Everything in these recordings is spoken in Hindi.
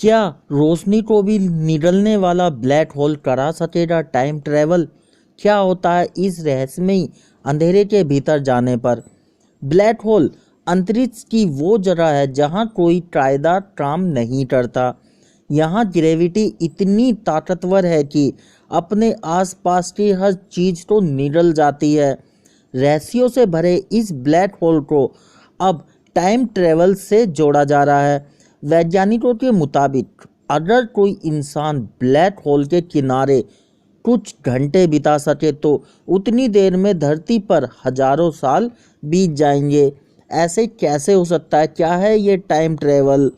क्या रोशनी को भी निगलने वाला ब्लैक होल करा सकेगा टाइम ट्रैवल? क्या होता है इस रहस्यमयी अंधेरे के भीतर जाने पर? ब्लैक होल अंतरिक्ष की वो जगह है जहाँ कोई कायदा काम नहीं करता। यहाँ ग्रेविटी इतनी ताकतवर है कि अपने आसपास की हर चीज़ को निगल जाती है। रहस्यों से भरे इस ब्लैक होल को अब टाइम ट्रेवल से जोड़ा जा रहा है। वैज्ञानिकों के मुताबिक अगर कोई इंसान ब्लैक होल के किनारे कुछ घंटे बिता सके तो उतनी देर में धरती पर हजारों साल बीत जाएंगे। ऐसे कैसे हो सकता है? क्या है ये टाइम ट्रेवल?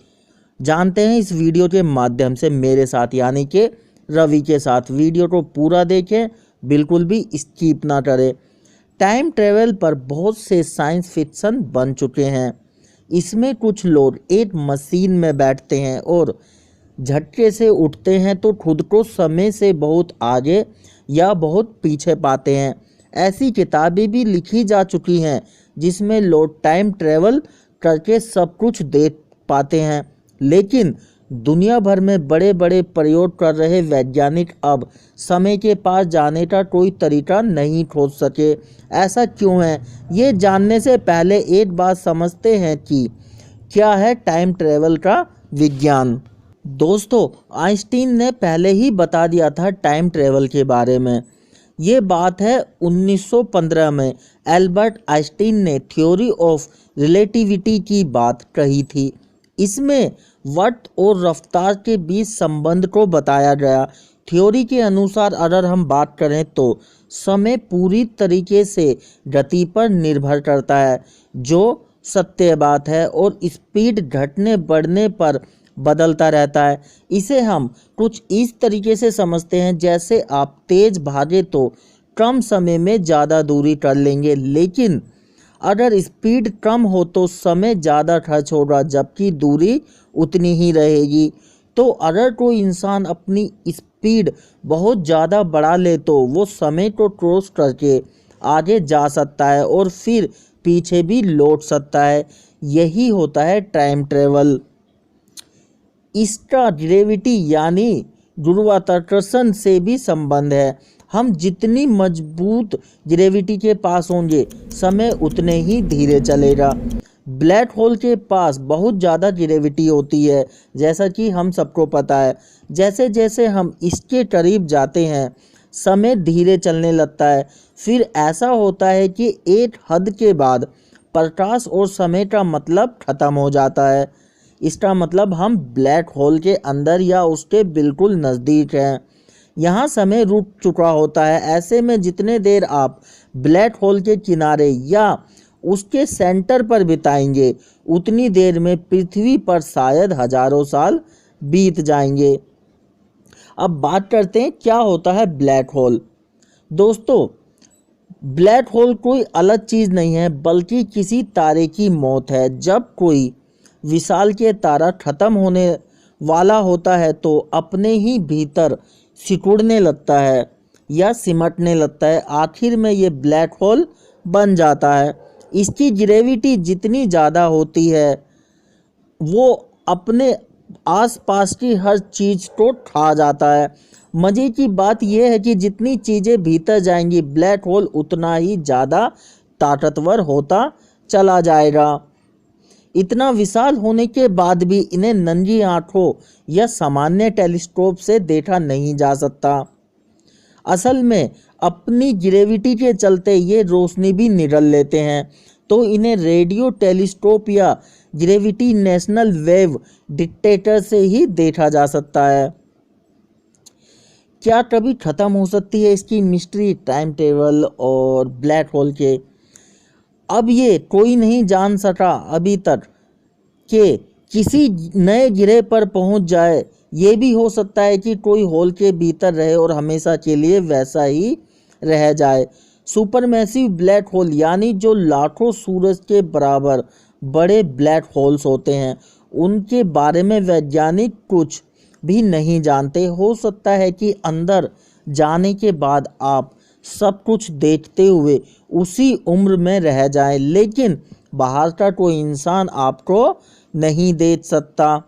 जानते हैं इस वीडियो के माध्यम से मेरे साथ, यानी कि रवि के साथ। वीडियो को पूरा देखें, बिल्कुल भी स्किप ना करें। टाइम ट्रेवल पर बहुत से साइंस फिक्शन बन चुके हैं। इसमें कुछ लोग एक मशीन में बैठते हैं और झटके से उठते हैं तो खुद को समय से बहुत आगे या बहुत पीछे पाते हैं। ऐसी किताबें भी लिखी जा चुकी हैं जिसमें लोग टाइम ट्रेवल करके सब कुछ देख पाते हैं। लेकिन दुनिया भर में बड़े बड़े प्रयोग कर रहे वैज्ञानिक अब समय के पास जाने का कोई तरीका नहीं खोज सके। ऐसा क्यों है? ये जानने से पहले एक बात समझते हैं कि क्या है टाइम ट्रेवल का विज्ञान। दोस्तों, आइंस्टीन ने पहले ही बता दिया था टाइम ट्रेवल के बारे में। ये बात है 1915 में एल्बर्ट आइंस्टीन ने थ्योरी ऑफ रिलेटिविटी की बात कही थी। इसमें वक्त और रफ्तार के बीच संबंध को बताया गया। थ्योरी के अनुसार अगर हम बात करें तो समय पूरी तरीके से गति पर निर्भर करता है, जो सत्य बात है, और स्पीड घटने बढ़ने पर बदलता रहता है। इसे हम कुछ इस तरीके से समझते हैं, जैसे आप तेज भागे तो कम समय में ज़्यादा दूरी कर लेंगे, लेकिन अगर स्पीड कम हो तो समय ज़्यादा खर्च होगा जबकि दूरी उतनी ही रहेगी। तो अगर कोई इंसान अपनी स्पीड बहुत ज़्यादा बढ़ा ले तो वो समय को क्रॉस करके आगे जा सकता है और फिर पीछे भी लौट सकता है। यही होता है टाइम ट्रेवल। इसका ग्रेविटी यानी गुरुत्वाकर्षण से भी संबंध है। हम जितनी मजबूत ग्रेविटी के पास होंगे समय उतने ही धीरे चलेगा। ब्लैक होल के पास बहुत ज़्यादा ग्रेविटी होती है, जैसा कि हम सबको पता है। जैसे जैसे हम इसके करीब जाते हैं समय धीरे चलने लगता है। फिर ऐसा होता है कि एक हद के बाद प्रकाश और समय का मतलब ख़त्म हो जाता है। इसका मतलब हम ब्लैक होल के अंदर या उसके बिल्कुल नज़दीक हैं। यहाँ समय रुक चुका होता है। ऐसे में जितने देर आप ब्लैक होल के किनारे या उसके सेंटर पर बिताएंगे उतनी देर में पृथ्वी पर शायद हजारों साल बीत जाएंगे। अब बात करते हैं क्या होता है ब्लैक होल। दोस्तों, ब्लैक होल कोई अलग चीज़ नहीं है बल्कि किसी तारे की मौत है। जब कोई विशालकाय तारा खत्म होने वाला होता है तो अपने ही भीतर सिकुड़ने लगता है या सिमटने लगता है। आखिर में ये ब्लैक होल बन जाता है। इसकी ग्रेविटी जितनी ज़्यादा होती है वो अपने आसपास की हर चीज़ को खा जाता है। मज़े की बात यह है कि जितनी चीज़ें भीतर जाएंगी ब्लैक होल उतना ही ज़्यादा ताकतवर होता चला जाएगा। इतना विशाल होने के बाद भी इन्हें नंगी आँखों या सामान्य टेलीस्कोप से देखा नहीं जा सकता। असल में अपनी ग्रेविटी के चलते ये रोशनी भी निगल लेते हैं, तो इन्हें रेडियो टेलीस्कोप या ग्रेविटेशनल वेव डिटेक्टर से ही देखा जा सकता है। क्या कभी ख़त्म हो सकती है इसकी मिस्ट्री टाइम ट्रेवल और ब्लैक होल के? अब ये कोई नहीं जान सका अभी तक कि किसी नए ग्रह पर पहुंच जाए। ये भी हो सकता है कि कोई होल के भीतर रहे और हमेशा के लिए वैसा ही रह जाए। सुपरमैसिव ब्लैक होल यानी जो लाखों सूरज के बराबर बड़े ब्लैक होल्स होते हैं, उनके बारे में वैज्ञानिक कुछ भी नहीं जानते। हो सकता है कि अंदर जाने के बाद आप सब कुछ देखते हुए उसी उम्र में रह जाएं, लेकिन बाहर का कोई इंसान आपको नहीं देख सकता,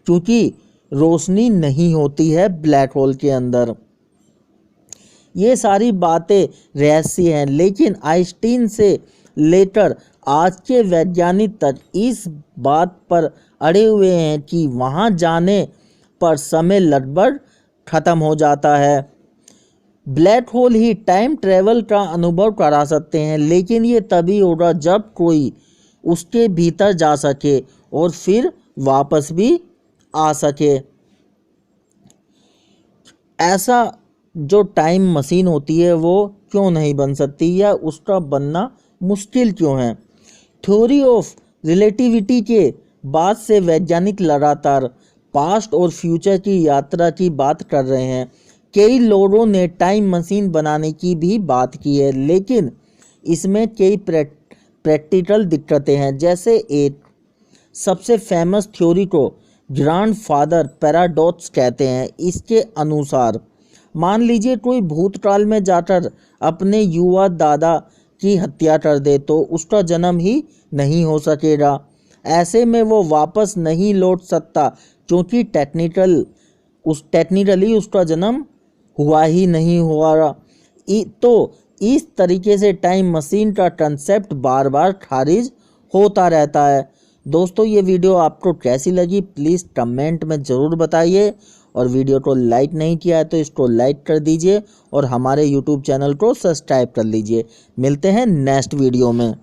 क्योंकि रोशनी नहीं होती है ब्लैक होल के अंदर। ये सारी बातें रहस्य हैं, लेकिन आइंस्टीन से लेकर आज के वैज्ञानिक तक इस बात पर अड़े हुए हैं कि वहाँ जाने पर समय लगभग खत्म हो जाता है। ब्लैक होल ही टाइम ट्रेवल का अनुभव करा सकते हैं, लेकिन ये तभी होगा जब कोई उसके भीतर जा सके और फिर वापस भी आ सके। ऐसा जो टाइम मशीन होती है वो क्यों नहीं बन सकती, या उसका बनना मुश्किल क्यों है? थ्योरी ऑफ रिलेटिविटी के बाद से वैज्ञानिक लगातार पास्ट और फ्यूचर की यात्रा की बात कर रहे हैं। कई लोगों ने टाइम मशीन बनाने की भी बात की है, लेकिन इसमें कई प्रैक्टिकल दिक्कतें हैं। जैसे एक सबसे फेमस थ्योरी को ग्रैंडफादर पैराडॉक्स कहते हैं। इसके अनुसार मान लीजिए कोई भूतकाल में जाकर अपने युवा दादा की हत्या कर दे तो उसका जन्म ही नहीं हो सकेगा। ऐसे में वो वापस नहीं लौट सकता, क्योंकि टेक्निकली उसका जन्म हुआ ही नहीं हुआ। तो इस तरीके से टाइम मशीन का कंसेप्ट बार बार खारिज होता रहता है। दोस्तों, ये वीडियो आपको कैसी लगी प्लीज़ कमेंट में ज़रूर बताइए, और वीडियो को लाइक नहीं किया है तो इसको लाइक कर दीजिए और हमारे यूट्यूब चैनल को सब्सक्राइब कर लीजिए। मिलते हैं नेक्स्ट वीडियो में।